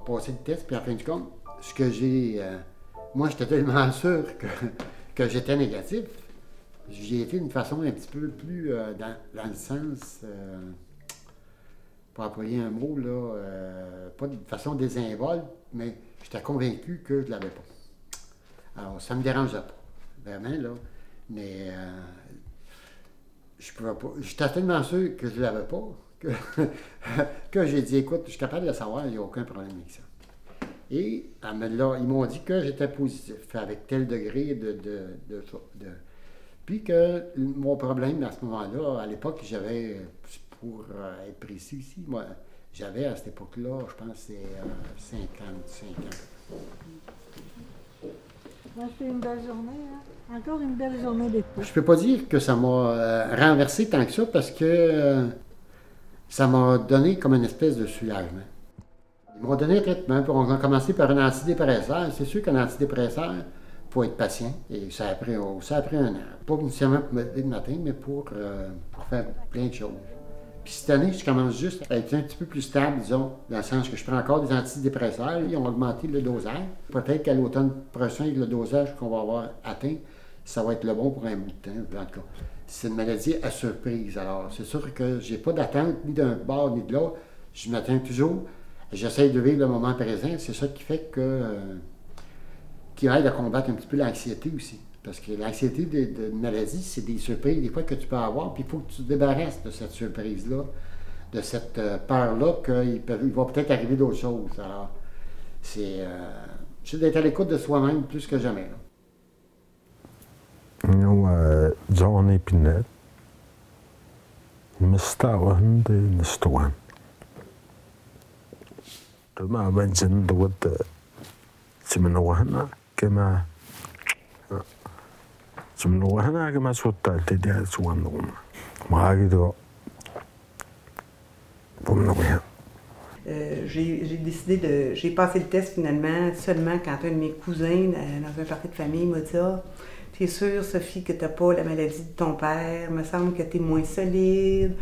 passé le test, puis en fin de compte, ce que j'ai... moi, j'étais tellement sûr que j'étais négatif. J'y ai été d'une façon un petit peu plus dans le sens, pour employer un mot, là, pas de façon désinvolte, mais j'étais convaincu que je ne l'avais pas. Alors, ça ne me dérangeait pas, vraiment, là, mais je pouvais pas. J'étais tellement sûr que je ne l'avais pas que j'ai dit, écoute, je suis capable de le savoir, il n'y a aucun problème avec ça. Et ils m'ont dit que j'étais positif, avec tel degré Puis que mon problème à ce moment-là, à l'époque, j'avais, pour être précis ici, moi, j'avais à cette époque-là, je pense que c'est 55 ans. C'est une belle journée, hein? Encore une belle journée d'été. Je peux pas dire que ça m'a renversé tant que ça, parce que ça m'a donné comme une espèce de soulagement. Ils m'ont donné un traitement, puis on a commencé par un antidépresseur. C'est sûr qu'un antidépresseur, il faut être patient, et ça a pris un an. Pas nécessairement pour me lever le matin, mais pour faire plein de choses. Puis cette année, je commence juste à être un petit peu plus stable, disons, dans le sens que je prends encore des antidépresseurs. Ils ont augmenté le dosage. Peut-être qu'à l'automne prochain, le dosage qu'on va avoir atteint, ça va être le bon pour un bout de temps. En tout cas, c'est une maladie à surprise. Alors, c'est sûr que j'ai pas d'attente ni d'un bord ni de l'autre. Je m'attends toujours. J'essaie de vivre le moment présent. C'est ça qui fait qui aide à combattre un petit peu l'anxiété aussi. Parce que l'anxiété de maladie, c'est des surprises des fois que tu peux avoir, puis il faut que tu te débarrasses de cette surprise-là, de cette peur-là qu'il va peut-être arriver d'autres choses. Alors, c'est d'être à l'écoute de soi-même plus que jamais. Johnny Pinette, مسطاوهن دي نستوان. ما بنجن دوت سمنوهنا كما سمنوهنا كما سوتا تدي سوان دوما ما أجدو بمنوهنا. J'ai passé le test finalement seulement quand un de mes cousins dans un party de famille m'a dit ah, t'es sûre, Sophie, que t'as pas la maladie de ton père? Me semble que t'es moins solide.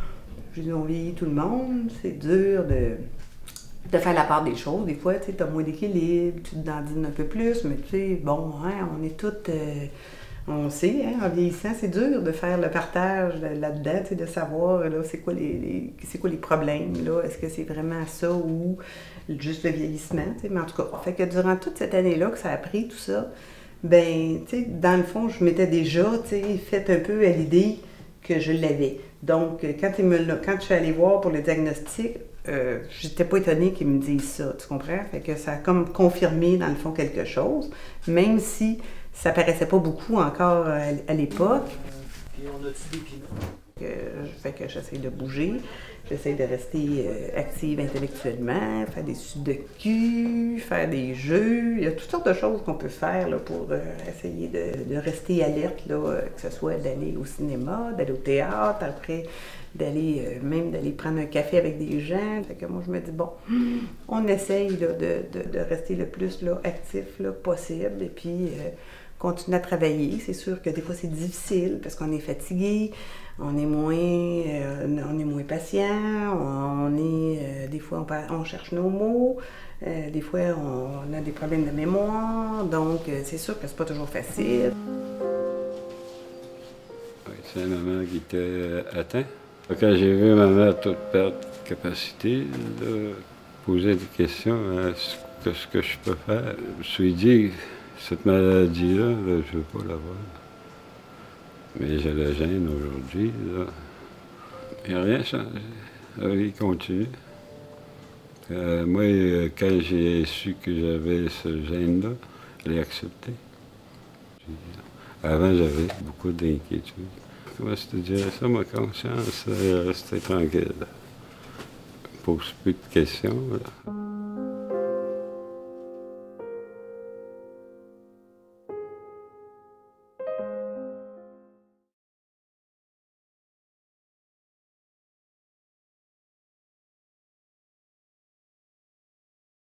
J'ai dit, on vieillit tout le monde. C'est dur de faire la part des choses. Des fois, tu as moins d'équilibre, tu te dandines un peu plus, mais tu sais, bon, hein, on est toutes... on sait, hein, en vieillissant, c'est dur de faire le partage là-dedans, de savoir là, c'est quoi les problèmes, là, est-ce que c'est vraiment ça ou juste le vieillissement, mais en tout cas, fait que durant toute cette année-là que ça a pris, tout ça, ben, tu sais, dans le fond, je m'étais déjà, tu sais, fait un peu à l'idée que je l'avais. Donc, quand je suis allée voir pour le diagnostic, j'étais pas étonnée qu'ils me disent ça, tu comprends? Fait que ça a comme confirmé, dans le fond, quelque chose, même si ça paraissait pas beaucoup encore à l'époque. Puis on a-tu des pinots? Fait que j'essaie de bouger, j'essaie de rester active intellectuellement, faire des sudoku, faire des jeux. Il y a toutes sortes de choses qu'on peut faire là, pour essayer de rester alerte, là, que ce soit d'aller au cinéma, d'aller au théâtre, après même d'aller prendre un café avec des gens. Fait que moi, je me dis, bon, on essaye là, de rester le plus là, actif là, possible et puis continuer à travailler. C'est sûr que des fois, c'est difficile parce qu'on est fatigué, on est moins patient, des fois, on cherche nos mots, des fois, on a des problèmes de mémoire, donc c'est sûr que c'est pas toujours facile. Oui, c'est ma maman qui était atteinte. Quand j'ai vu ma mère toute perdre de capacité, de poser des questions à ce que je peux faire, je me suis dit, cette maladie-là, je ne veux pas l'avoir. Mais je la gêne aujourd'hui. Il n'y a rien changé. La vie continue. Moi, quand j'ai su que j'avais ce gène-là, je l'ai accepté. Avant, j'avais beaucoup d'inquiétudes. Comment je te dirais ça, ma conscience restait tranquille. Je ne pose plus de questions. Là.